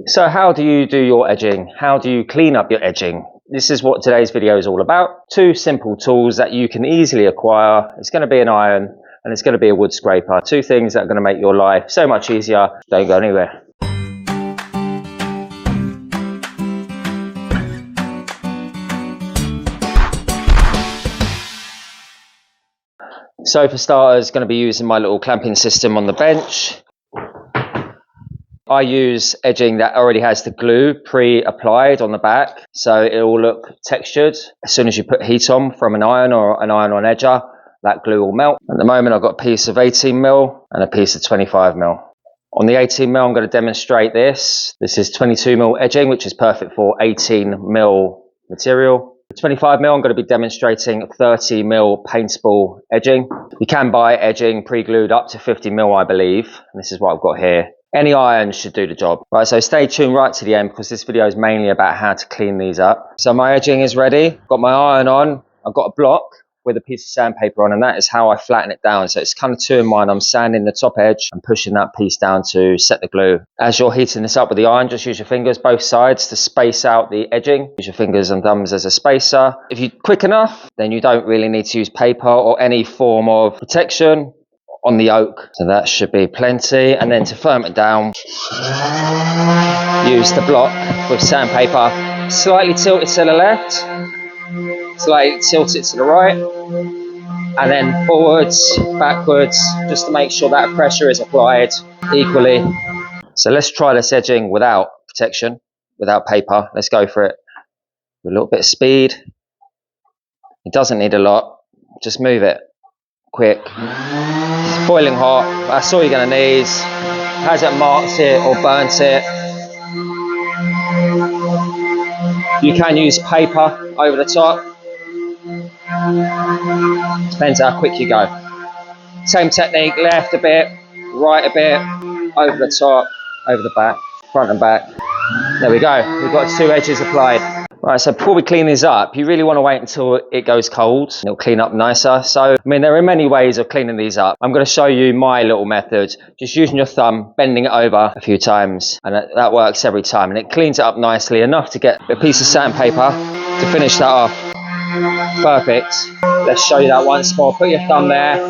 So how do you do your edging? How do you clean up your edging? This is what today's video is all about. Two simple tools that you can easily acquire. It's going to be an iron and it's going to be a wood scraper. Two things that are going to make your life so much easier. Don't go anywhere. So for starters, going to be using my little clamping system on the bench. I use edging that already has the glue pre-applied on the back, so it will look textured. As soon as you put heat on from an iron or an iron-on edger, that glue will melt. At the moment, I've got a piece of 18mm and a piece of 25mm. On the 18mm, I'm going to demonstrate this. This is 22mm edging, which is perfect for 18mm material. 25mm, I'm going to be demonstrating 30mm paintable edging. You can buy edging pre-glued up to 50mm, I believe. And this is what I've got here. Any iron should do the job. Right, so stay tuned right to the end because this video is mainly about how to clean these up. So my edging is ready. Got my iron on. I've got a block with a piece of sandpaper on, and that is how I flatten it down. So it's kind of two in one. I'm sanding the top edge and pushing that piece down to set the glue. As you're heating this up with the iron, just use your fingers both sides to space out the edging. Use your fingers and thumbs as a spacer. If you're quick enough, then you don't really need to use paper or any form of protection on the oak, so that should be plenty. And then to firm it down, use the block with sandpaper, slightly tilt it to the left, slightly tilt it to the right, and then forwards, backwards, just to make sure that pressure is applied equally. So let's try this edging without protection, without paper. Let's go for it with a little bit of speed. It doesn't need a lot, just move it quick. It's boiling hot, that's all you're going to need. Has it marked it or burnt it? You can use paper over the top. Depends how quick you go. Same technique, left a bit, right a bit, over the top, over the back, front and back. There we go, we've got two edges applied. Right, so before we clean these up, you really want to wait until it goes cold. It'll clean up nicer. So, I mean, there are many ways of cleaning these up. I'm going to show you my little method. Just using your thumb, bending it over a few times, and that works every time. And it cleans it up nicely, enough to get a piece of sandpaper to finish that off. Perfect. Let's show you that once more. Put your thumb there.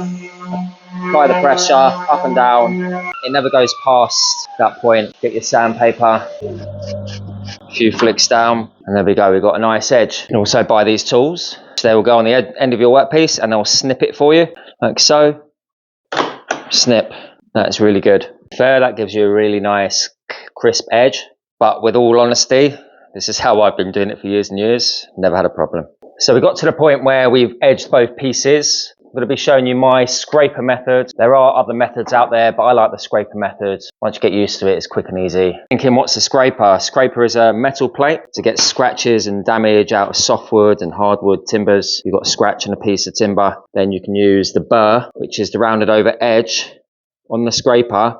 Apply the pressure up and down. It never goes past that point. Get your sandpaper. A few flicks down, and there we go, we've got a nice edge. You can also buy these tools. They will go on the end of your workpiece and they'll snip it for you, like so. Snip. That's really good. Fair, that gives you a really nice crisp edge, but with all honesty, this is how I've been doing it for years and years. Never had a problem. So we got to the point where we've edged both pieces. I'm going to be showing you my scraper method. There are other methods out there, but I like the scraper method. Once you get used to it, it's quick and easy. Thinking, what's a scraper? A scraper is a metal plate to get scratches and damage out of softwood and hardwood timbers. You've got a scratch on a piece of timber, then you can use the burr, which is the rounded over edge on the scraper,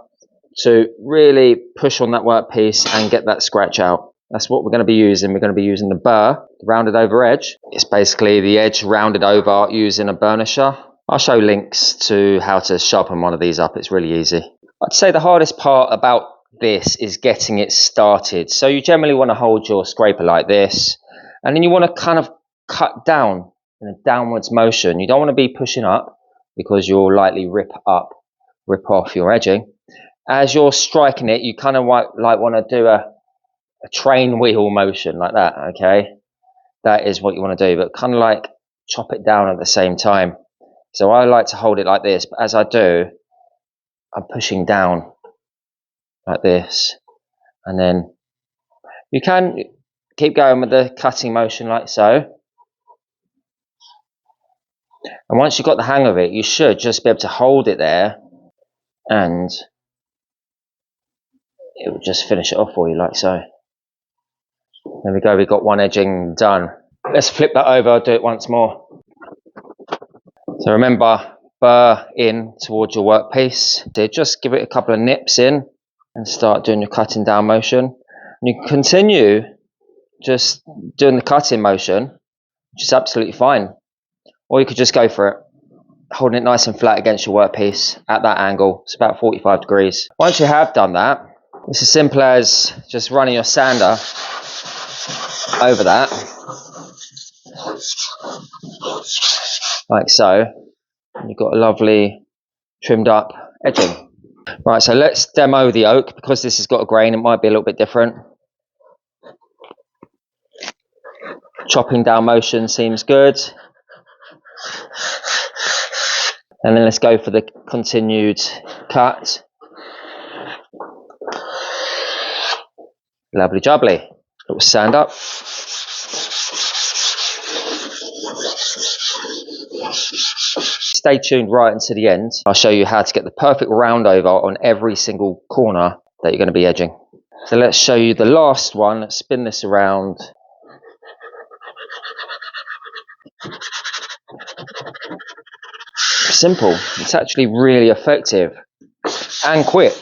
to really push on that workpiece and get that scratch out. That's what we're going to be using. We're going to be using the burr, the rounded over edge. It's basically the edge rounded over using a burnisher. I'll show links to how to sharpen one of these up. It's really easy. I'd say the hardest part about this is getting it started. So you generally want to hold your scraper like this, and then you want to kind of cut down in a downwards motion. You don't want to be pushing up because you'll likely rip off your edging. As you're striking it, you kind of want to do a train wheel motion like that, okay? That is what you want to do, but kind of like chop it down at the same time. So I like to hold it like this, but as I do, I'm pushing down like this. And then you can keep going with the cutting motion like so. And once you've got the hang of it, you should just be able to hold it there and it will just finish it off for you like so. There we go, we've got one edging done. Let's flip that over, do it once more. So remember, burr in towards your workpiece. So just give it a couple of nips in and start doing your cutting down motion. And you can continue just doing the cutting motion, which is absolutely fine. Or you could just go for it, holding it nice and flat against your workpiece at that angle. It's about 45 degrees. Once you have done that, It's as simple as just running your sander over that, like so. You've got a lovely trimmed up edging. Right, so let's demo the oak. Because this has got a grain, it might be a little bit different. Chopping down motion seems good. And then let's go for the continued cut. Lovely jubbly. Little sand up. Stay tuned right until the end. I'll show you how to get the perfect round over on every single corner that you're going to be edging. So let's show you the last one. Let's spin this around. Simple. It's actually really effective and quick.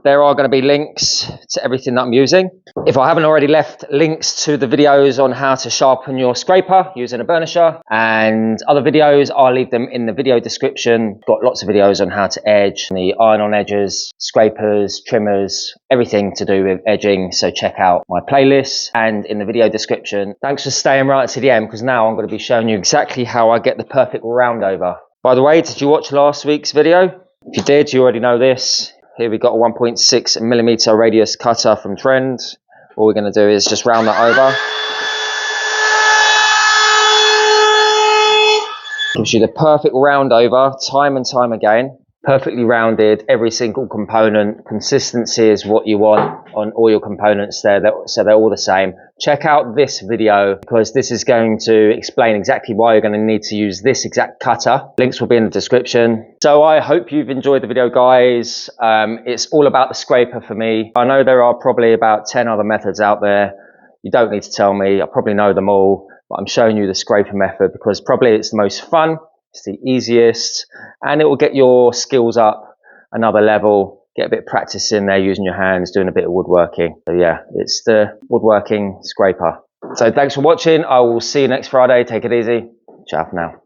There are going to be links to everything that I'm using. If I haven't already left links to the videos on how to sharpen your scraper using a burnisher and other videos, I'll leave them in the video description. Got lots of videos on how to edge, the iron-on edges, scrapers, trimmers, everything to do with edging. So check out my playlists and in the video description. Thanks for staying right to the end, because now I'm going to be showing you exactly how I get the perfect round over. By the way, did you watch last week's video? If you did, you already know this. Here we've got a 1.6mm radius cutter from Trend. All we're going to do is just round that over. Gives you the perfect round over, time and time again. Perfectly rounded, every single component. Consistency is what you want on all your components there, so they're all the same. Check out this video, because this is going to explain exactly why you're going to need to use this exact cutter. Links will be in the description. So I hope you've enjoyed the video, guys. It's all about the scraper for me. I know there are probably about 10 other methods out there. You don't need to tell me, I probably know them all, but I'm showing you the scraper method because probably it's the most fun, it's the easiest, and it will get your skills up another level. Get a bit of practice in there using your hands, doing a bit of woodworking. So yeah, it's the woodworking scraper. So thanks for watching. I will see you next Friday. Take it easy. Ciao for now.